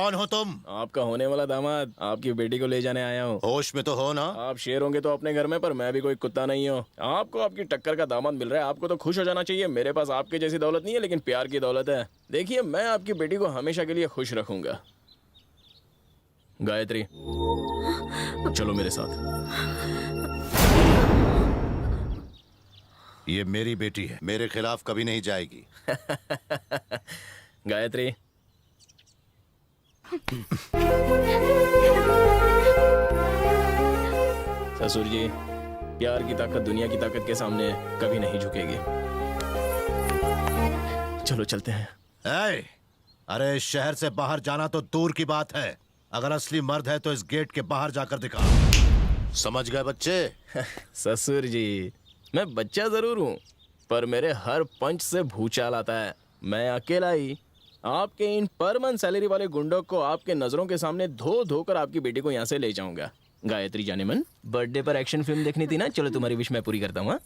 कौन हो तुम? आपका होने वाला दामाद, आपकी बेटी को ले जाने आया हूँ। होश में तो हो ना? आप शेर होंगे तो अपने घर में, पर मैं भी कोई कुत्ता नहीं हूँ। आपको आपकी टक्कर का दामाद मिल रहा है, आपको तो खुश हो जाना चाहिए। मेरे पास आपके जैसी दौलत नहीं है, लेकिन प्यार की दौलत है। देखिए, मैं आपकी बेटी को हमेशा के लिए खुश रखूंगा। गायत्री, चलो मेरे साथ। ये मेरी बेटी है, मेरे खिलाफ कभी नहीं जाएगी। गायत्री, ससुर जी, प्यार की ताकत दुनिया की ताकत के सामने कभी नहीं झुकेगी। चलो चलते हैं। अरे शहर से बाहर जाना तो दूर की बात है, अगर असली मर्द है तो इस गेट के बाहर जाकर दिखा। समझ गए बच्चे? ससुर जी, मैं बच्चा जरूर हूँ, पर मेरे हर पंच से भूचाल आता है। मैं अकेला ही आपके इन पर मंथ सैलरी वाले गुंडों को आपके नजरों के सामने धो धोकर आपकी बेटी को यहाँ से ले जाऊंगा। गायत्री जानेमन, बर्थडे पर एक्शन फिल्म देखनी थी ना? चलो तुम्हारी विश मैं पूरी करता हूँ।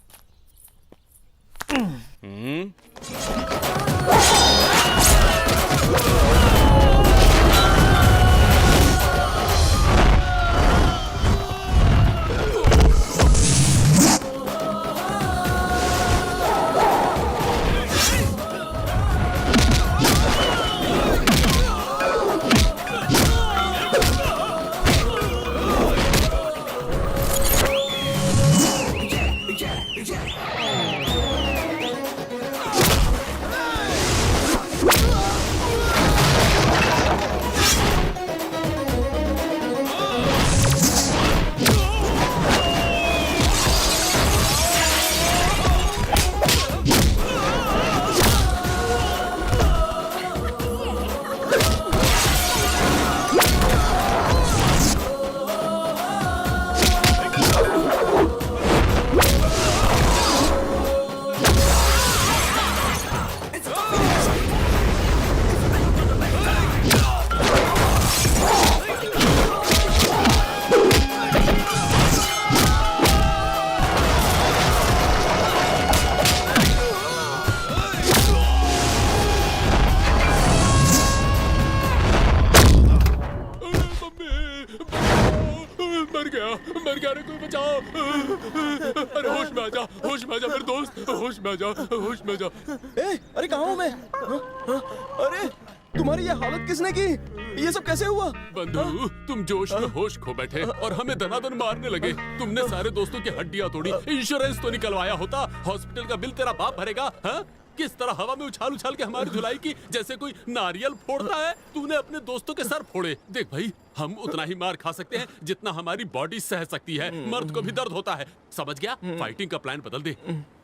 मर गया रे, कोई बचाओ। अरे होश में आ जा, होश में आ जा मेरे दोस्त, होश में आ जा, होश में आ जा। अरे कहाँ हूँ मैं? अरे तुम्हारी ये हालत किसने की? ये सब कैसे हुआ? बंधु, तुम जोश में होश खो बैठे और हमें दनादन मारने लगे। तुमने सारे दोस्तों की हड्डियां तोड़ी। इंश्योरेंस तो निकलवाया होता, हॉस्पिटल का बिल तेरा बाप भरेगा। हाँ? किस तरह हवा में उछाल उछाल के हमारी धुलाई की, जैसे कोई नारियल फोड़ता है। तूने अपने दोस्तों के सर फोड़े। देख भाई, हम उतना ही मार खा सकते हैं जितना हमारी बॉडी सह सकती है। मर्द को भी दर्द होता है, समझ गया? फाइटिंग का प्लान बदल दे।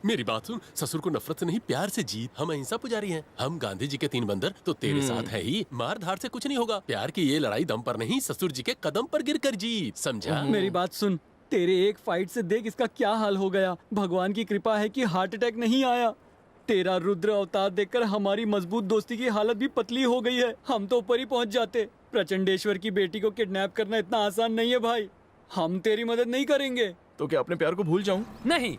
मेरी बात सुन, ससुर को नफरत से नहीं प्यार से जीत। हम अहिंसा पुजारी हैं, हम गांधी जी के 3 बंदर तो तेरे साथ है ही। मार धार से कुछ नहीं होगा। प्यार की ये लड़ाई दम पर नहीं, ससुर जी के कदम पर गिर कर जीत, समझा? मेरी बात सुन, तेरे एक फाइट से देख इसका क्या हाल हो गया। भगवान की कृपा है कि हार्ट अटैक नहीं आया। तेरा रुद्र अवतार देखकर हमारी मजबूत दोस्ती की हालत भी पतली हो गई है। हम तो ऊपर ही पहुंच जाते। प्रचंडेश्वर की बेटी को किडनैप करना इतना आसान नहीं है भाई। हम तेरी मदद नहीं करेंगे। तो क्या अपने प्यार को भूल जाऊं? नहीं,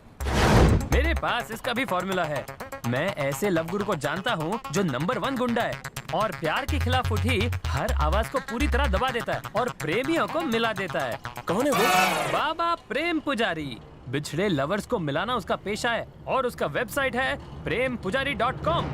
मेरे पास इसका भी फॉर्मूला है। मैं ऐसे लव गुरु को जानता हूँ जो नंबर 1 गुंडा है और प्यार के खिलाफ उठी हर आवाज को पूरी तरह दबा देता है और प्रेमियों को मिला देता है। कौन है वो? बाबा प्रेम पुजारी। बिछड़े लवर्स को मिलाना उसका पेशा है और उसका वेबसाइट है prempujari.com।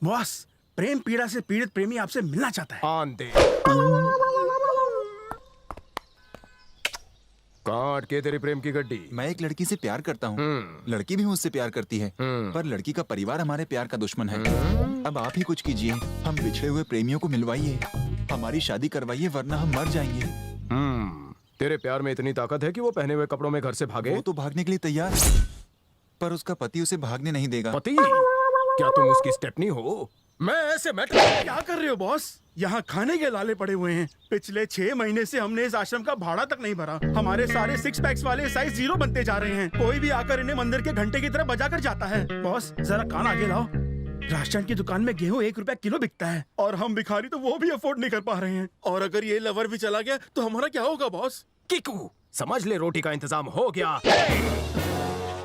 बॉस, प्रेम पीड़ा से पीड़ित प्रेमी आपसे मिलना चाहता है। आंधे काट के तेरी प्रेम की गड्डी। मैं एक लड़की से प्यार करता हूँ, लड़की भी मुझसे प्यार करती है, पर लड़की का परिवार हमारे प्यार का दुश्मन है। अब आप ही कुछ कीजिए, हम बिछड़े हुए प्रेमियों को मिलवाइए, हमारी शादी करवाइए, वरना हम मर जाएंगे। तेरे प्यार में इतनी ताकत है कि वो पहने हुए कपड़ों में घर से भागे? वो तो भागने के लिए तैयार है, पर उसका पति उसे भागने नहीं देगा। पति? क्या तुम उसकी स्टेपनी हो? मैं ऐसे मैटर क्या कर रहे हो बॉस? यहाँ खाने के लाले पड़े हुए हैं। पिछले 6 महीने से हमने इस आश्रम का भाड़ा तक नहीं भरा। हमारे सारे 6 पैक्स वाले साइज 0 बनते जा रहे हैं। कोई भी आकर इन्हें मंदिर के घंटे की तरह बजा कर जाता है। बॉस जरा कान आगे लाओ। राशन की दुकान में गेहूं 1 रुपया किलो बिकता है और हम भिखारी तो वो भी अफोर्ड नहीं कर पा रहे हैं। और अगर ये लवर भी चला गया तो हमारा क्या होगा बॉस? किकू, समझ ले रोटी का इंतजाम हो गया।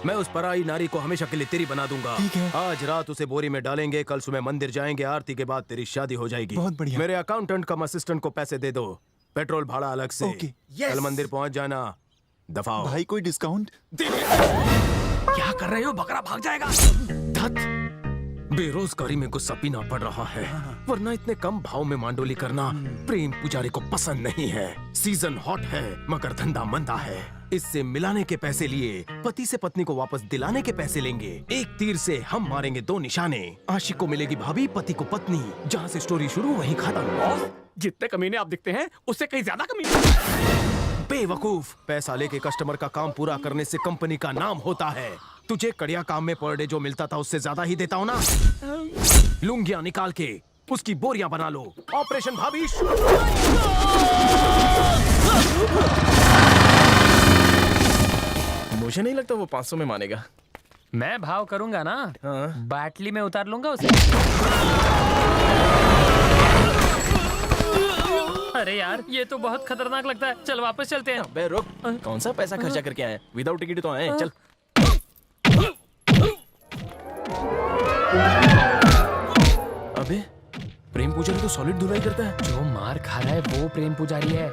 मैं उस पराई नारी को हमेशा के लिए तेरी बना दूंगा। ठीक है। आज रात उसे बोरी में डालेंगे, कल सुबह मंदिर जाएंगे, आरती के बाद तेरी शादी हो जाएगी। बहुत बढ़िया। मेरे अकाउंटेंट कम असिस्टेंट को पैसे दे दो, पेट्रोल भाड़ा अलग से। ओके। Yes। कल मंदिर पहुंच जाना। दफाओ। भाई कोई डिस्काउंट? क्या कर रहे हो? बकरा भाग जाएगा। धत। बेरोजगारी में गुस्सा पीना पड़ रहा है, वरना इतने कम भाव में मांडोली करना प्रेम पुजारी को पसंद नहीं है। सीजन हॉट है मगर धंधा मंदा है। इससे मिलाने के पैसे लिए पति से पत्नी को वापस दिलाने के पैसे लेंगे। एक तीर से हम मारेंगे 2 निशाने। आशिक को मिलेगी भाभी, पति को पत्नी। जहाँ से स्टोरी शुरू वहीं खत्म। जितने कमीने आप दिखते हैं उससे कहीं ज्यादा कमीने। बेवकूफ, पैसा लेके कस्टमर का काम पूरा करने से कंपनी का नाम होता है। तुझे कड़िया काम में पर डे जो मिलता था उससे ज्यादा ही देता हूँ ना। लुंगियां निकाल के उसकी बोरियां बना लो। ऑपरेशन भाभी। मुझे नहीं लगता वो 500 में मानेगा। मैं भाव करूंगा ना, बाटली में उतार लूंगा उसे। अरे यार, ये तो बहुत खतरनाक लगता है। चल वापस चलते हैं। बे रुक, कौन सा पैसा खर्चा करके आए? विदाउट टिकट तो आए। चल। अबे प्रेम पुजारी तो सॉलिड धुलाई करता है। जो मार खा रहा है वो प्रेम पुजारी है।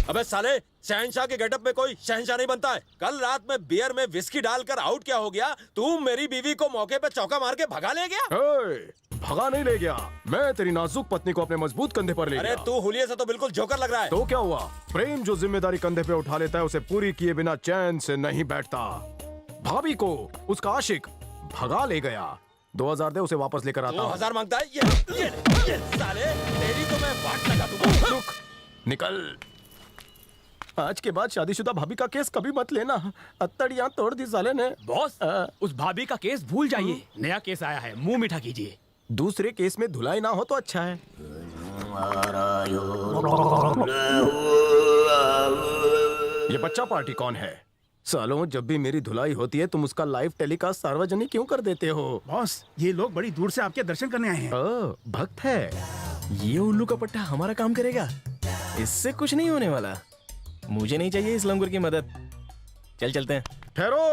अबे साले, शहनशाह के गेटअप में कोई शहनशाह नहीं बनता है। कल रात में बियर में विस्की डालकर आउट क्या हो गया? तू मेरी बीवी को मौके पे चौका मार के भगा ले गया। भगा नहीं ले गया, मैं तेरी नाजुक पत्नी को अपने मजबूत कंधे पर ले अरे गया। तू हुलिये से तो बिल्कुल जोकर लग रहा है। तो क्या हुआ? प्रेम जो जिम्मेदारी कंधे पे उठा लेता है उसे पूरी किए बिना चैन से नहीं बैठता। भाभी को उसका आशिक भगा ले गया। 2000 दे, उसे वापस लेकर आता हूँ। 2000 मांगता है? ये साले, तेरी तो मैं वाट लगा दूंगा। रुक, निकल। आज के बाद शादीशुदा भाभी का केस कभी मत लेना। अत्तड़ियां तोड़ दी साले ने। बॉस उस भाभी का केस भूल जाइए। नया केस आया है, मुंह मीठा कीजिए। दूसरे केस में धुलाई ना हो तो अच्छा है। ये बच्चा पार्टी कौन है? सालों, जब भी मेरी धुलाई होती है तुम उसका लाइव टेलीकास्ट सार्वजनिक क्यों कर देते हो? बॉस ये लोग बड़ी दूर से आपके दर्शन करने आए हैं। ओ, भक्त है। ये उल्लू का पट्टा हमारा काम करेगा? इससे कुछ नहीं होने वाला। मुझे नहीं चाहिए इस लंगूर की मदद। चल चलते हैं। ठहरो।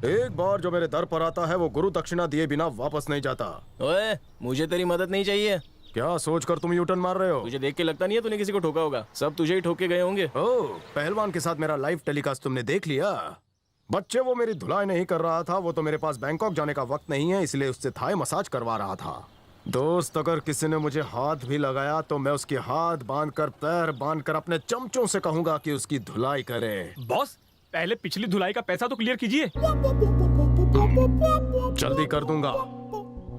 एक बार जो मेरे दर पर आता है वो गुरु दक्षिणा दिए बिना वापस नहीं जाता। ओए, मुझे तेरी मदद नहीं चाहिए। क्या सोचकर तुम यूटर्न मार रहे हो? तुझे देख के लगता नहीं है तूने किसी को ठोका होगा। सब तुझे ही ठोक के गए होंगे। ओह, पहलवान के साथ मेरा लाइव टेलीकास्ट तुमने देख लिया? बच्चे, वो मेरी धुलाई नहीं कर रहा था। वो तो मेरे पास बैंकॉक जाने का वक्त नहीं है, इसलिए उससे थाई मसाज करवा रहा था। दोस्त, अगर किसी ने मुझे हाथ भी लगाया तो मैं उसके हाथ बांधकर पैर बांधकर अपने चमचों से कहूंगा कि उसकी धुलाई करे। बॉस पहले पिछली धुलाई का पैसा तो क्लियर कीजिए। जल्दी कर दूंगा।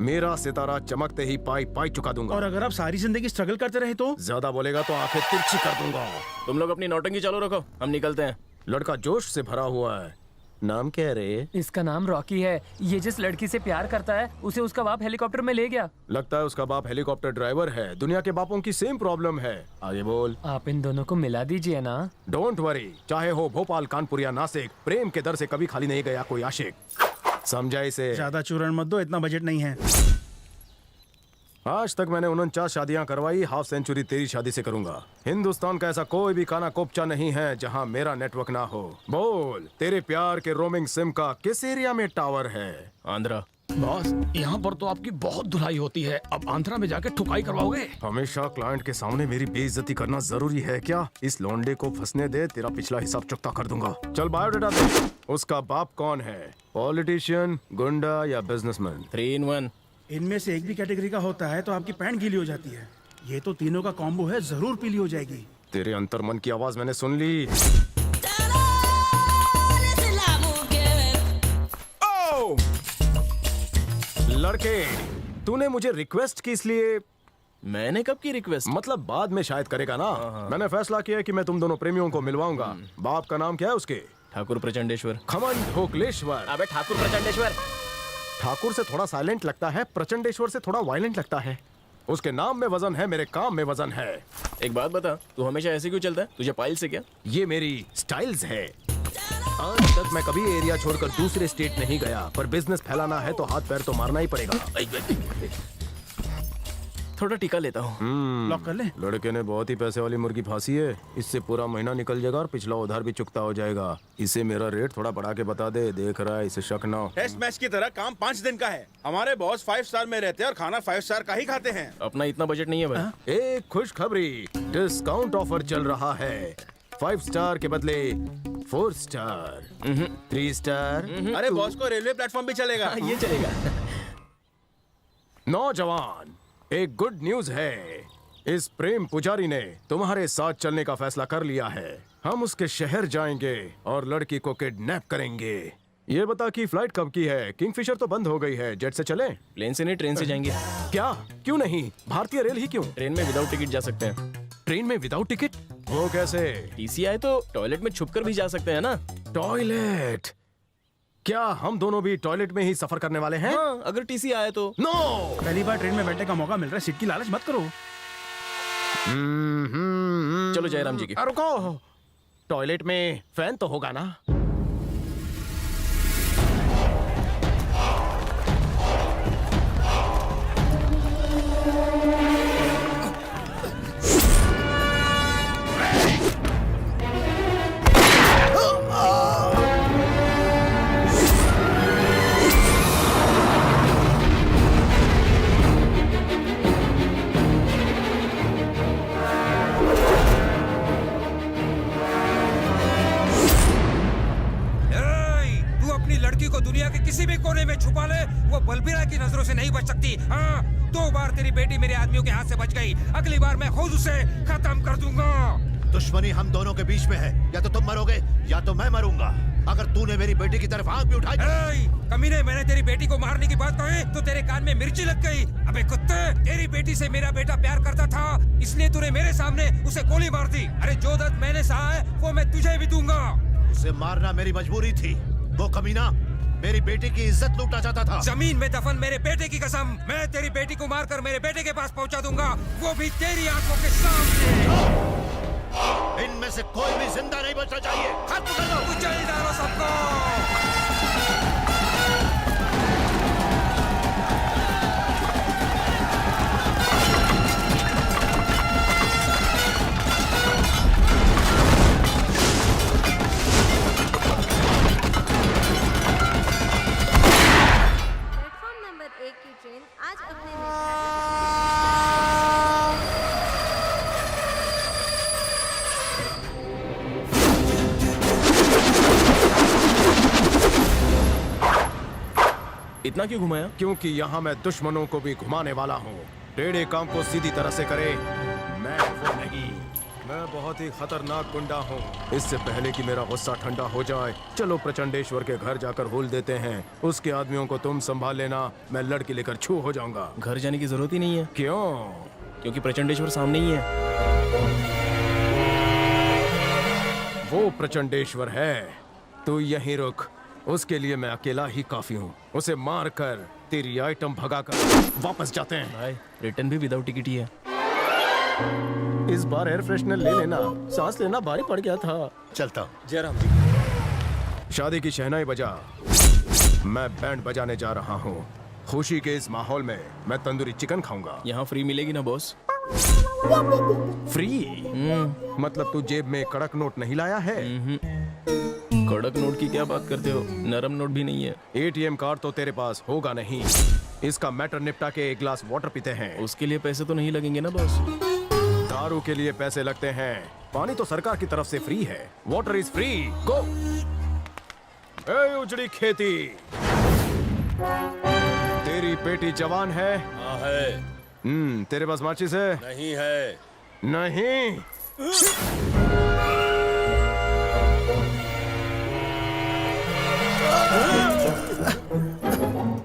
मेरा सितारा चमकते ही पाई पाई चुका दूंगा। और अगर आप सारी जिंदगी स्ट्रगल करते रहे तो? ज्यादा बोलेगा तो आंखें तिरछी कर दूंगा। तुम लोग अपनी नौटंकी चालू रखो, हम निकलते हैं। लड़का जोश से भरा हुआ है। नाम क्या है रे? इसका नाम रॉकी है। ये जिस लड़की से प्यार करता है उसे उसका बाप हेलीकॉप्टर में ले गया। लगता है उसका बाप हेलीकॉप्टर ड्राइवर है। दुनिया के बापों की सेम प्रॉब्लम है। आगे बोल। आप इन दोनों को मिला दीजिए ना। डोंट वरी, चाहे हो भोपाल, कानपुर या नासिक, प्रेम के दर से कभी खाली नहीं गया कोई आशिक। समझा इसे? ज्यादा चूरण मत दो, इतना बजट नहीं है। आज तक मैंने 49 शादियां करवाई, हाफ सेंचुरी तेरी शादी से करूंगा। हिंदुस्तान का ऐसा कोई भी खाना कोपचा नहीं है जहां मेरा नेटवर्क ना हो। बोल, तेरे प्यार के रोमिंग सिम का किस एरिया में टावर है? आंध्रा। बॉस यहाँ पर तो आपकी बहुत धुलाई होती है, अब आंध्रा में जाके ठुकाई करवाओगे? हमेशा क्लाइंट के सामने मेरी बेइज्जती करना जरूरी है क्या? इस लौंडे को फंसने दे, तेरा पिछला हिसाब चुकता कर दूंगा। चल बायोडाटा दे। उसका बाप कौन है? पॉलिटिशियन, गुंडा या बिजनेसमैन? 3 in 1। इनमें से एक भी कैटेगरी का होता है तो आपकी पैंट गीली हो जाती है। ये तो तीनों का कॉम्बो है, जरूर पीली हो जाएगी। तेरे अंतर्मन की आवाज मैंने सुन ली। ओ! लड़के, तूने मुझे रिक्वेस्ट की इसलिए? मैंने कब की रिक्वेस्ट? मतलब बाद में शायद करेगा ना। मैंने फैसला किया कि मैं तुम दोनों प्रेमियों को मिलवाऊंगा। बाप का नाम क्या है उसके? ठाकुर प्रचंडेश्वर। खमन ढोकलेश्वर। अबे ठाकुर प्रचंडेश्वर। ठाकुर से थोड़ा साइलेंट लगता है, प्रचंडेश्वर से थोड़ा वायलेंट लगता है। उसके नाम में वजन है, मेरे काम में वजन है। एक बात बता, तू हमेशा ऐसे क्यों चलता है? तुझे पाइल से क्या? ये मेरी स्टाइल्स है। आज तक मैं कभी एरिया छोड़कर दूसरे स्टेट नहीं गया, पर बिजनेस फैलाना है तो हाथ पैर तो मारना ही पड़ेगा। थोड़ा टीका लेता हूँ। लॉक कर ले। लड़के ने बहुत ही पैसे वाली मुर्गी फांसी है, इससे पूरा महीना निकल जाएगा और पिछला उधार भी चुकता हो जाएगा। इसे मेरा रेट थोड़ा बढ़ा के बता दे, देख रहा है, इसे शक ना हो। टेस्ट मैच की तरह काम 5 दिन का है। हमारे बॉस 5 स्टार में रहते हैं और खाना 5 स्टार का ही खाते हैं। अपना इतना बजट नहीं है भाई। एक खुशखबरी, डिस्काउंट ऑफर चल रहा है। 5 स्टार के बदले 4 स्टार, 3 स्टार। अरे बॉस को रेलवे प्लेटफॉर्म भी चलेगा। ये चलेगा। नौजवान, एक गुड न्यूज है। इस प्रेम पुजारी ने तुम्हारे साथ चलने का फैसला कर लिया है। हम उसके शहर जाएंगे और लड़की को किडनैप करेंगे। ये बता कि फ्लाइट कब की है? किंगफिशर तो बंद हो गई है, जेट से चलें? प्लेन से नहीं, ट्रेन से जाएंगे। क्या? क्यों नहीं? भारतीय रेल ही क्यों? ट्रेन में विदाउट टिकट जा सकते हैं। ट्रेन में विदाउट टिकट? वो कैसे? टीसी आए तो टॉयलेट में छुपकर भी जा सकते हैं ना। टॉयलेट? क्या हम दोनों भी टॉयलेट में ही सफर करने वाले हैं? हाँ, अगर टीसी आए तो। नो! पहली बार ट्रेन में बैठने का मौका मिल रहा है, सीट की लालच मत करो। चलो जयराम जी की। रुको, टॉयलेट में फैन तो होगा ना? दुनिया के किसी भी कोने में छुपा ले, वो बलबीरा की नजरों से नहीं बच सकती। हाँ, 2 बार तेरी बेटी मेरे आदमियों के हाथ से बच गई, अगली बार मैं खुद उसे खत्म कर दूंगा। दुश्मनी हम दोनों के बीच में है, या तो तुम मरोगे या तो मैं मरूंगा। अगर तूने मेरी बेटी की तरफ आंख भी उठाई। कमीने, मैंने तेरी बेटी को मारने की बात कही तो तेरे कान में मिर्ची लग गई। अबे कुत्ते, तेरी बेटी से मेरा बेटा प्यार करता था, इसलिए तूने मेरे सामने उसे गोली मार दी। अरे जो दर्द मैंने सहा है वो मैं तुझे भी दूंगा। उसे मारना मेरी मजबूरी थी। वो कमीना मेरी बेटी की इज्जत लूटना चाहता था। जमीन में दफन मेरे बेटे की कसम, मैं तेरी बेटी को मारकर मेरे बेटे के पास पहुंचा दूंगा, वो भी तेरी आंखों के सामने। इनमें से कोई भी जिंदा नहीं बचना चाहिए। खत्म कर दो। कुचल डालो सबको। इतना क्यों घुमाया? क्योंकि यहाँ मैं दुश्मनों को भी घुमाने वाला हूँ। टेढ़े काम को सीधी तरह से करे, मैं वो नहीं। मैं बहुत ही खतरनाक गुंडा हूँ। इससे पहले कि मेरा गुस्सा ठंडा हो जाए, चलो प्रचंडेश्वर के घर जाकर होल देते हैं। उसके आदमियों को तुम संभाल लेना, मैं लड़की लेकर छू हो जाऊंगा। घर जाने की जरूरत ही नहीं है। क्यों? क्योंकि प्रचंडेश्वर सामने ही है। वो प्रचंडेश्वर है, तू यहीं रुक। उसके लिए मैं अकेला ही काफी हूँ। उसे मार कर तेरी आइटम भगा कर वापस जाते हैं। भाई, रिटर्न भी विदाउट टिकट ही है। इस बार एयर फ्रेशनर ले लेना, सांस लेना भारी पड़ गया था। चलता हूँ। जयराम जी। शादी की शहनाई बजा, मैं बैंड बजाने जा रहा हूँ। खुशी के इस माहौल में मैं तंदूरी चिकन खाऊंगा। यहाँ फ्री मिलेगी ना बॉस? फ्री? मतलब तू जेब में कड़क नोट नहीं लाया है? कड़क नोट की क्या बात करते हो? नरम नोट भी नहीं है। एटीएम कार्ड तो तेरे पास होगा नहीं। इसका मैटर निपटा के एक ग्लास वाटर पीते हैं। उसके लिए पैसे तो नहीं लगेंगे ना बॉस? दारू के लिए पैसे लगते हैं, पानी तो सरकार की तरफ से फ्री है। Water is free. गो। ए उजड़ी खेती, तेरी बेटी जवान है? हाँ है। तेरे पास माचिस है? नहीं है। नहीं?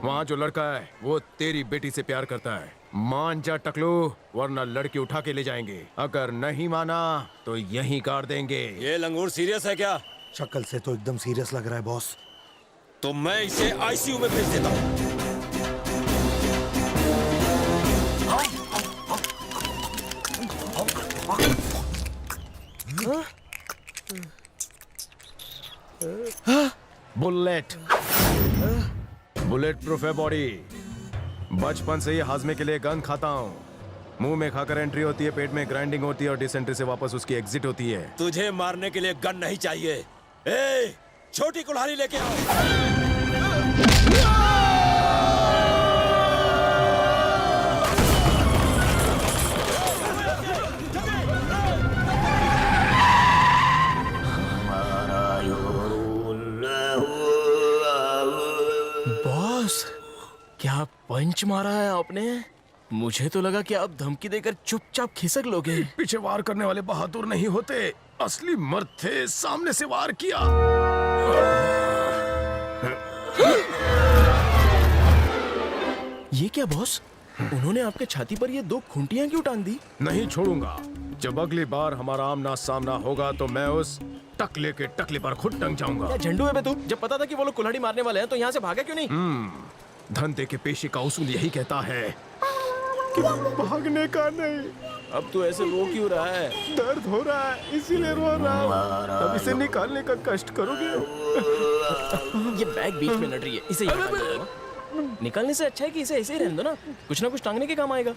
वहाँ जो लड़का है वो तेरी बेटी से प्यार करता है। मान जा टकलू, वरना लड़की उठा के ले जाएंगे। अगर नहीं माना तो यहीं काट देंगे। ये लंगूर सीरियस है क्या? शक्ल से तो एकदम सीरियस लग रहा है बॉस। तो मैं इसे आईसीयू में भेज देता हूँ। बुलेट बुलेट प्रूफ है बॉडी। बचपन से ही हाजमे के लिए गन खाता हूँ। मुंह में खाकर एंट्री होती है, पेट में ग्राइंडिंग होती है और डिसेंट्री से वापस उसकी एग्जिट होती है। तुझे मारने के लिए गन नहीं चाहिए। ए, छोटी कुल्हाड़ी लेके आओ। बॉस, क्या पंच मारा है आपने? मुझे तो लगा कि आप धमकी देकर चुपचाप खिसक लोगे। पीछे वार करने वाले बहादुर नहीं होते, असली मर्द थे। सामने से वार किया। ये क्या बॉस? उन्होंने आपके छाती पर ये 2 खूंटियां क्यों टांग दी? नहीं छोड़ूंगा। जब अगली बार हमारा आमना सामना होगा तो मैं उस टकले के टकले पर खुद टंग जाऊंगा। क्या झंडू है बे तू? जब पता था कि वो लोग कुल्हाड़ी मारने वाले हैं तो यहाँ से भागा क्यों नहीं? धंधे के पेशे का उसूल यही कहता है कि भागने का नहीं। अब तू ऐसे रो क्यों रहा है? दर्द हो रहा है इसीलिए रो रहा हूँ। अब इसे निकालने का कष्ट करोगे? ये बैग बीच में लड़ रही है, इसे यहाँ टांग दो। निकालने से अच्छा है कि इसे ऐसे ही रहने दो ना, कुछ टांगने के काम आएगा।